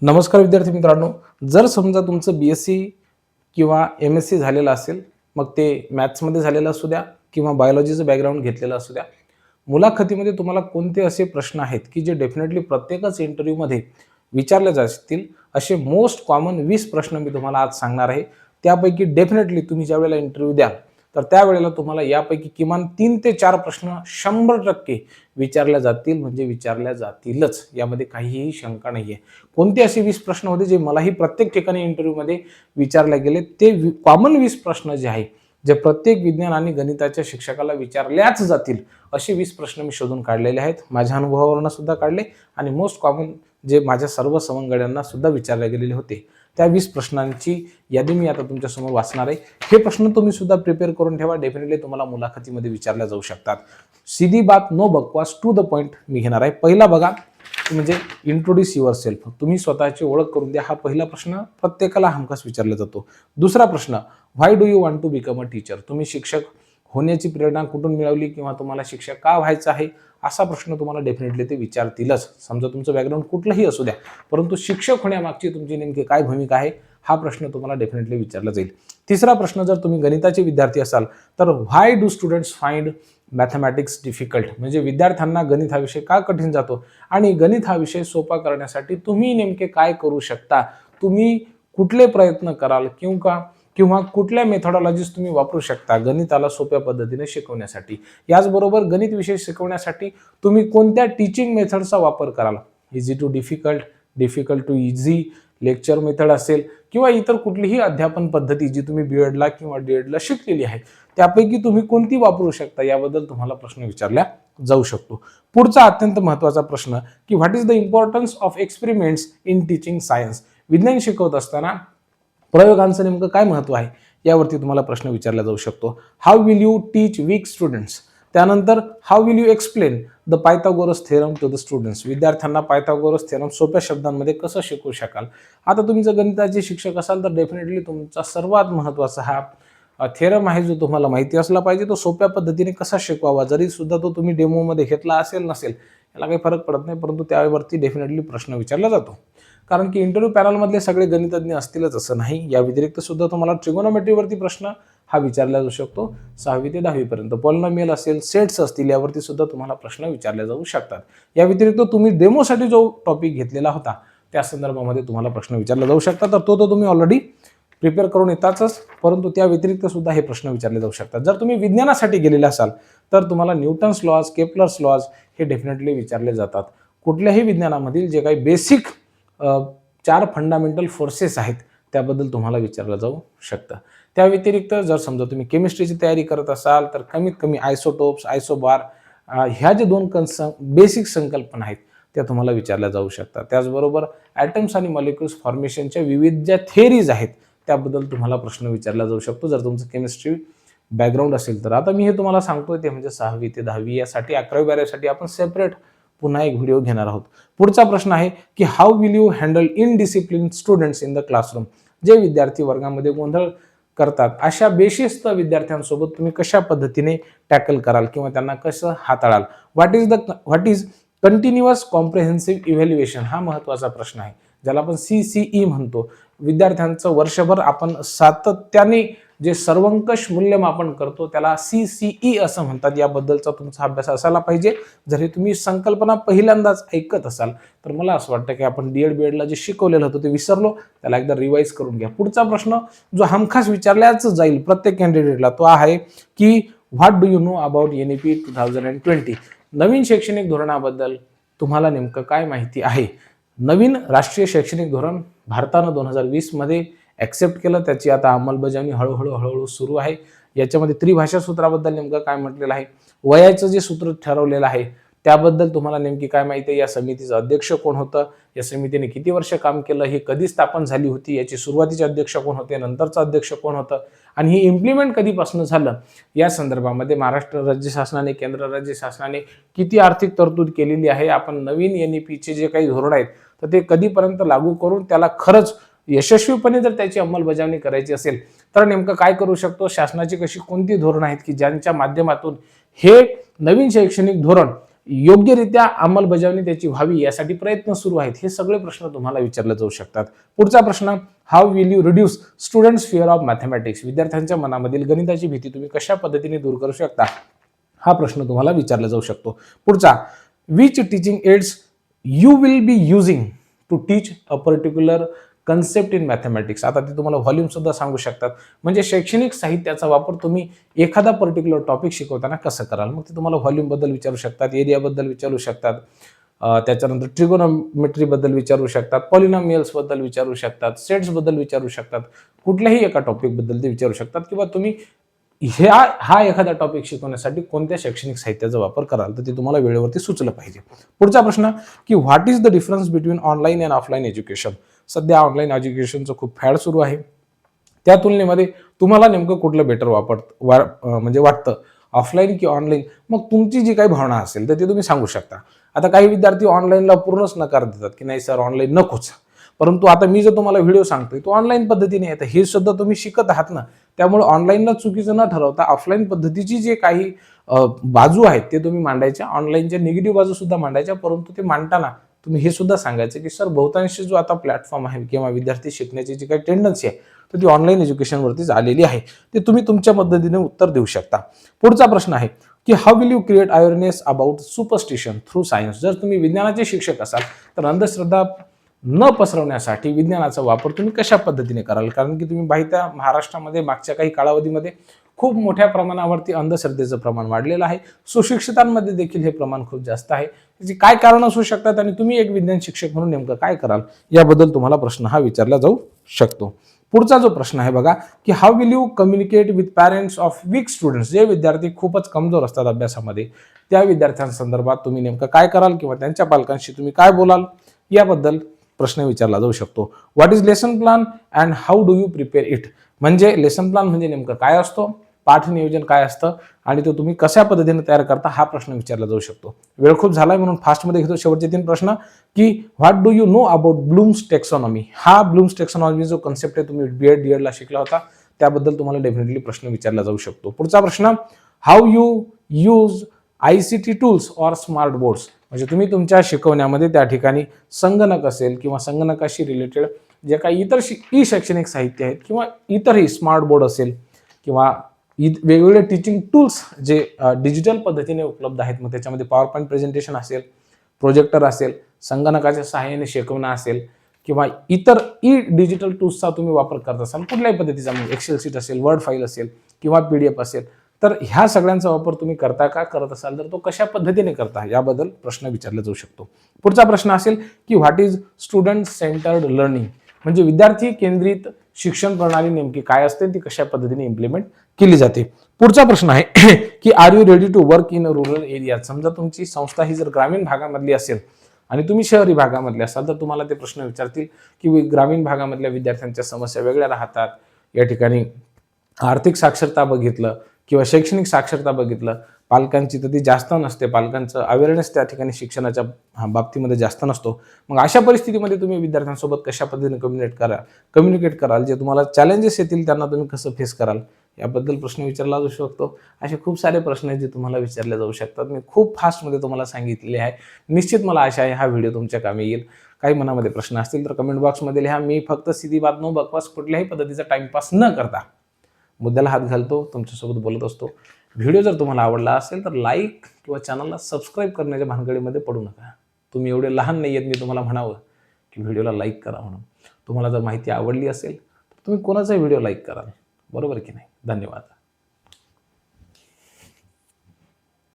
नमस्कार विद्यार्थी मित्रांनो, जर समजा तुमचं BSc किंवा MSc झालेलं असेल, मग ते मॅथ्समध्ये झालेलं असू द्या किंवा बायोलॉजीचं बॅकग्राऊंड घेतलेलं असू द्या. मुलाखतीमध्ये तुम्हाला कोणते असे प्रश्न आहेत की जे डेफिनेटली प्रत्येकच इंटरव्ह्यूमध्ये विचारले जातील, असे मोस्ट कॉमन 20 प्रश्न मी तुम्हाला आज सांगणार आहे. त्यापैकी डेफिनेटली तुम्ही ज्यावेळेला इंटरव्ह्यू द्याल, तर त्यावेळेला तुम्हाला यापैकी किमान 3 ते 4 प्रश्न 100% विचारल्या जातील, म्हणजे विचारल्या जातीलच. यामध्ये काहीही शंका नाहीये. कोणते असे 20 प्रश्न होते जे मलाही प्रत्येक ठिकाणी इंटरव्ह्यूमध्ये विचारले गेले, ते कॉमन 20 प्रश्न जे आहे, जे प्रत्येक विज्ञान आणि गणिताच्या शिक्षकाला विचारल्याच जातील, असे 20 प्रश्न मी शोधून काढलेले आहेत. माझ्या अनुभवावरून सुद्धा काढले आणि मोस्ट कॉमन जे माझ्या सर्व सवंगड्यांना सुद्धा विचारले गेलेले होते. त्या 20 प्रश्नांची यादी मी आता तुमच्यासमोर वाचणार आहे. हे प्रश्न तुम्ही सुद्धा प्रिपेअर करून ठेवा. डेफिनेटली तुम्हाला मुलाखतीमध्ये विचारल्या जाऊ शकतात. सीधी बात, नो बकवास, टू द पॉइंट मी घेणार आहे. पहिला बघा, म्हणजे इंट्रोड्यूस युअर सेल्फ. तुम्ही स्वतःची ओळख करून द्या. हा पहिला प्रश्न प्रत्येकाला हमखास विचारला जातो. दुसरा प्रश्न, why do you want to become a teacher. तुम्ही शिक्षक होण्याची प्रेरणा कुठून मिळवली किंवा तुम्हाला शिक्षक का व्हायचं आहे, असा प्रश्न तुम्हाला डेफिनेटली ते विचारतीलच. समजा तुमचं बॅकग्राऊंड कुठलंही असू द्या, परंतु शिक्षक होण्यामागची तुमची नेमकी काय भूमिका आहे, हा प्रश्न तुम्हाला डेफिनेटली विचारला जाईल. तिसरा प्रश्न, जर तुम्ही गणिताचे विद्यार्थी असाल तर why do students find mathematics difficult. म्हणजे विद्यार्थ्यांना गणित हा विषय का कठीण जातो आणि गणित हा विषय सोपा करण्यासाठी तुम्ही नेमके काय करू शकता, तुम्ही कुठले प्रयत्न कराल किंवा कुठल्या मेथॉडॉलॉजीज तुम्ही वापरू शकता गणिताला सोप्या पद्धतीने शिकवण्यासाठी. याचबरोबर गणित विषय शिकवण्यासाठी तुम्ही कोणत्या टीचिंग मेथडचा वापर कराल. Easy to difficult, difficult to easy, lecture method असेल किंवा इतर कुठलीही अध्यापन पद्धती जी तुम्ही BEdला किंवा DEdला शिकलेली आहे, त्यापैकी तुम्ही कोणती वापरू शकता, याबद्दल तुम्हाला प्रश्न विचारला जाऊ शकतो. पुढचा अत्यंत महत्त्वाचा प्रश्न की what is the importance of experiments in teaching science. विज्ञान शिकवत असताना प्रयोगांचं नेमकं काय महत्त्व आहे, यावरती तुम्हाला प्रश्न विचारला जाऊ शकतो. How will you teach weak students. त्यानंतर how will you explain the Pythagoras theorem to the students. विद्यार्थ्यांना पायथागोरस थेरम सोप्या शब्दांमध्ये कसं शिकवू शकाल. आता तुम्ही जर गणिताचे शिक्षक असाल तर डेफिनेटली तुमचा सर्वात महत्त्वाचा हा थेरम आहे, जो तुम्हाला माहिती असला पाहिजे. तो सोप्या पद्धतीने कसा शिकवावा, जरी सुद्धा तो तुम्ही डेमोमध्ये घेतला असेल नसेल, याला काही फरक पडत नाही, परंतु त्यावरती डेफिनेटली प्रश्न विचारला जातो. कारण की इंटरव्ह्यू पॅनलमधले सगळे गणितज्ञ असतीलच असं नाही. या व्यतिरिक्त सुद्धा तुम्हाला ट्रिगोनोमेट्रीवरती प्रश्न हा विचारला जाऊ शकतो. 6वी ते 10वी पर्यंत पॉलिनॉमियल असेल, सेट्स असतील, यावरती सुद्धा तुम्हाला प्रश्न विचारले जाऊ शकतात. या व्यतिरिक्त तुम्ही डेमोसाठी जो टॉपिक घेतलेला होता, त्या संदर्भामध्ये तुम्हाला प्रश्न विचारले जाऊ शकतात. तर तो तुम्ही ऑलरेडी प्रिपेअर करून येतातच, परंतु त्या व्यतिरिक्त सुद्धा हे प्रश्न विचारले जाऊ शकतात. जर तुम्ही विज्ञानासाठी गेलेले असाल तर तुम्हाला न्यूटन्स लॉज, केपलर्स लॉज हे डेफिनेटली विचारले जातात. कुठल्याही विज्ञानामधील जे काही बेसिक 4 फंडामेंटल फोर्सेस आहेत, त्याबद्दल तुम्हाला विचारलं जाऊ शकतं. त्या व्यतिरिक्त जर समजा तुम्ही केमिस्ट्रीची तयारी करत असाल तर कमीत कमी आयसोटोप्स, आयसोबार, ह्या जे 2 बेसिक संकल्पना आहेत, त्या तुम्हाला विचारल्या जाऊ शकतात. त्याचबरोबर ॲटम्स आणि मॉलिक्युल्स फॉर्मेशनच्या विविध ज्या थिअरीज आहेत, त्याबद्दल तुम्हाला प्रश्न विचारला जाऊ शकतो, जर तुमचं केमिस्ट्री बॅकग्राऊंड असेल तर. आता मी हे तुम्हाला सांगतोय ते म्हणजे 6वी ते 10वी, यासाठी 11वी-12वीसाठी आपण सेपरेट पुन्हा एक व्हिडिओ घेणार आहोत. पुढचा प्रश्न आहे की how will you handle indiscipline students in the classroom. जे विद्यार्थी वर्गामध्ये गोंधळ करतात, अशा बेशिस्त विद्यार्थ्यांसोबत तुम्ही कशा पद्धतीने टॅकल कराल किंवा त्यांना कसं हाताळाल. What is continuous comprehensive evaluation. हा महत्त्वाचा प्रश्न आहे, ज्याला आपण CCE म्हणतो. विद्यार्थ्यांचं वर्षभर आपण सातत्याने जे सर्वंकष मूल्यमापन करतो, त्याला CCE असं म्हणतात. याबद्दलचा तुमचा अभ्यास असायला पाहिजे. जर हे तुम्ही संकल्पना पहिल्यांदाच ऐकत असाल तर मला असं वाटतं की आपण BEdला जे शिकवलेलं होतं ते विसरलो, त्याला एकदा रिवाईज करून घ्या. पुढचा प्रश्न जो हमखास विचारल्याच जाईल प्रत्येक कॅन्डिडेटला, तो आहे की what do you know about NEP 2020. नवीन शैक्षणिक धोरणाबद्दल तुम्हाला नेमकं काय माहिती आहे. नवीन राष्ट्रीय शैक्षणिक धोरण भारतानं 2020 मध्ये ॲक्सेप्ट केलं. त्याची आता अंमलबजावणी हळूहळू सुरू आहे. याच्यामध्ये त्रिभाषा सूत्राबद्दल नेमकं काय म्हटलेलं आहे, वयाचं जे सूत्र ठरवलेलं आहे त्याबद्दल तुम्हाला नेमकी काय माहिती आहे, या समितीचं अध्यक्ष कोण होतं, या समितीने किती वर्ष काम केलं, ही कधी स्थापन झाली होती, याचे सुरुवातीचे अध्यक्ष कोण होते, नंतरचं अध्यक्ष कोण होतं आणि ही इम्प्लिमेंट कधीपासून झालं, या संदर्भामध्ये महाराष्ट्र राज्य शासनाने, केंद्र राज्य शासनाने किती आर्थिक तरतूद केलेली आहे. आपण नवीन NEPचे जे काही धोरण आहेत तर ते कधीपर्यंत लागू करून त्याला खरंच यशस्वीपणे जर त्याची अंमलबजावणी करायची असेल तर नेमकं काय करू शकतो, शासनाची कशी कोणती धोरणं आहेत की ज्यांच्या माध्यमातून हे नवीन शैक्षणिक धोरण योग्यरित्या अंमलबजावणी त्याची व्हावी यासाठी प्रयत्न सुरू आहेत, हे सगळे प्रश्न तुम्हाला विचारले जाऊ शकतात. पुढचा प्रश्न, how will you reduce students fear of mathematics, विद्यार्थ्यांच्या मनामधील गणिताची भीती तुम्ही कशा पद्धतीने दूर करू शकता, हा प्रश्न तुम्हाला विचारला जाऊ शकतो. पुढचा, which teaching aids you will be using to teach a particular concept in mathematics, आता ते तुम्हाला व्हॉल्यूम सुद्धा सांगू शकतात. म्हणजे शैक्षणिक साहित्याचा वापर तुम्ही एखादा पर्टिक्युलर टॉपिक शिकवताना कसं कराल, मग ते तुम्हाला व्हॉल्यूम बद्दल विचारू शकतात, एरिया बद्दल विचारू शकतात, त्याच्यानंतर ट्रिगोनोमेट्री बद्दल विचारू शकतात, पॉलिनॉमियल्स बद्दल विचारू शकतात, सेट्स बद्दल विचारू शकतात, कुठल्याही एका टॉपिक बद्दल ते विचारू शकतात, किंवा तुम्ही हा एखादा टॉपिक शिकवण्यासाठी कोणत्या शैक्षणिक साहित्याचा वापर कराल, तर ते तुम्हाला वेळेवरती सुचलं पाहिजे. पुढचा प्रश्न, की what is the difference between online and offline education, सध्या ऑनलाईन एज्युकेशनचं खूप फॅड सुरू आहे, त्या तुलनेमध्ये तुम्हाला नेमकं कुठलं बेटर म्हणजे वाटतं, ऑफलाईन की ऑनलाईन, मग तुमची जी काही भावना असेल तर ते तुम्ही सांगू शकता. आता काही विद्यार्थी ऑनलाईनला पूर्णच नकार देतात की नाही सर ऑनलाईन नकोच, परंतु आता मी जो तुम्हाला व्हिडिओ सांगतोय तो ऑनलाईन पद्धतीने आहे, हे सुद्धा तुम्ही शिकत आहात ना, त्यामुळे ऑनलाईनला चुकीचं न ठरवता ऑफलाईन पद्धतीची जे काही बाजू आहेत ते तुम्ही मांडायच्या, ऑनलाईनच्या निगेटिव्ह बाजू सुद्धा मांडायच्या, परंतु ते मांडताना तुम्ही हे सुद्धा सांगायचं की सर बहुतांशी जो आता प्लॅटफॉर्म आहे किंवा विद्यार्थी शिकण्याची जी काही टेंडन्सी आहे तर ती ऑनलाईन एज्युकेशनवरतीच आलेली आहे, ते तुम्ही तुमच्या पद्धतीने उत्तर देऊ शकता. पुढचा प्रश्न आहे की how will you create awareness about superstition through science, जर तुम्ही विज्ञानाचे शिक्षक असाल तर अंधश्रद्धा न पसरवण्यासाठी विज्ञानाचा वापर तुम्ही कशा पद्धतीने कराल, कारण की तुम्ही पाहिता महाराष्ट्रामध्ये मागच्या काही कालावधीमध्ये खूप मोठ्या प्रमाणावरती अंधश्रद्धेचं प्रमाण वाढलेलं आहे, सुशिक्षितांमध्ये देखील हे प्रमाण खूप जास्त आहे, त्याची काय कारण असू शकतात आणि तुम्ही एक विज्ञान शिक्षक म्हणून नेमकं काय कराल याबद्दल तुम्हाला प्रश्न हा विचारला जाऊ शकतो. पुढचा जो प्रश्न आहे बघा, की how will you communicate with parents of weak students, जे विद्यार्थी खूपच कमजोर असतात अभ्यासामध्ये, त्या विद्यार्थ्यांसंदर्भात तुम्ही नेमकं काय कराल किंवा त्यांच्या पालकांशी तुम्ही काय बोलाल याबद्दल प्रश्न विचारला जाऊ शकतो. What is lesson plan and how do you prepare it, म्हणजे लेसन प्लॅन म्हणजे नेमकं काय असतो, पाठ नियोजन काय असतं आणि तो तुम्ही कशा पद्धतीने तयार करता, हा प्रश्न विचारला जाऊ शकतो. वेळ खूप झालाय म्हणून फास्टमध्ये घेतो शेवटचे 3 प्रश्न, की what do you know about Bloom's taxonomy, हा ब्लूम्स टेक्सॉनॉमी जो कन्सेप्ट आहे तुम्ही बीएड डीएड ला शिकला होता त्याबद्दल तुम्हाला डेफिनेटली प्रश्न विचारला जाऊ शकतो. पुढचा प्रश्न, how you use ICT tools or smart boards, म्हणजे तुम्ही तुमच्या शिकवण्यामध्ये त्या ठिकाणी संगणक असेल किंवा संगणकाशी रिलेटेड जे काही इतर ई शैक्षणिक साहित्य आहेत किंवा इतरही स्मार्ट बोर्ड असेल किंवा वेगवेगळे टीचिंग टूल्स जे डिजिटल पद्धतीने उपलब्ध आहेत, मग त्याच्यामध्ये पॉवर पॉईंट प्रेझेंटेशन असेल, प्रोजेक्टर असेल, संगणकाच्या सहाय्याने शिकवणं असेल किंवा इतर डिजिटल टूल्सचा तुम्ही वापर करत असाल कुठल्याही पद्धतीचा, म्हणजे एक्सेल शीट असेल, वर्ड फाईल असेल किंवा PDF असेल, तर ह्या सगळ्यांचा वापर तुम्ही करता का, करत असाल तर तो कशा पद्धतीने करता याबद्दल प्रश्न विचारला जाऊ शकतो. पुढचा प्रश्न असेल की what is student centred learning, म्हणजे विद्यार्थी केंद्रित शिक्षण प्रणाली नेमकी काय असते, ती कशा पद्धतीने इम्प्लिमेंट केली जाते. पुढचा प्रश्न आहे की are you ready to work in rural area, समजा तुमची संस्था ही जर ग्रामीण भागामधली असेल आणि तुम्ही शहरी भागामधले असाल तर तुम्हाला ते प्रश्न विचारतील की ग्रामीण भागामधल्या विद्यार्थ्यांच्या समस्या वेगळ्या राहतात, या ठिकाणी आर्थिक साक्षरता बघितलं किंवा शैक्षणिक साक्षरता बघितलं, पालकांची तर ती जास्त नसते, पालकांचं अवेअरनेस त्या ठिकाणी शिक्षणाच्या बाबतीमध्ये जास्त नसतो, मग अशा परिस्थितीमध्ये तुम्ही विद्यार्थ्यांसोबत कशा पद्धतीने कम्युनिकेट कराल, जे तुम्हाला चॅलेंजेस येतील त्यांना तुम्ही कसं फेस कराल याबद्दल प्रश्न विचारला जाऊ शकतो. असे खूप सारे प्रश्न आहेत जे तुम्हाला विचारले जाऊ शकतात. मी खूप फास्टमध्ये तुम्हाला सांगितले आहे. निश्चित मला आशा आहे हा व्हिडिओ तुमच्या कामी येईल. काही मनामध्ये प्रश्न असतील तर कमेंट बॉक्समध्ये लिहा. मी फक्त सीधी बात नो बकवास कुठल्याही पद्धतीचा टाइमपास न करता मुद्द्याला हात घालतो, तुमच्यासोबत बोलत असतो. व्हिडिओ जर तुम्हाला आवडला असेल तर लाईक किंवा चॅनलला सबस्क्राईब करण्याच्या भानगडीमध्ये पडू नका. तुम्ही एवढे लहान नाही आहेत मी तुम्हाला म्हणावं की व्हिडिओला लाईक करा म्हणून. तुम्हाला जर माहिती आवडली असेल तर तुम्ही कोणाचाही व्हिडिओ लाईक कराल, बरोबर की नाही. धन्यवाद.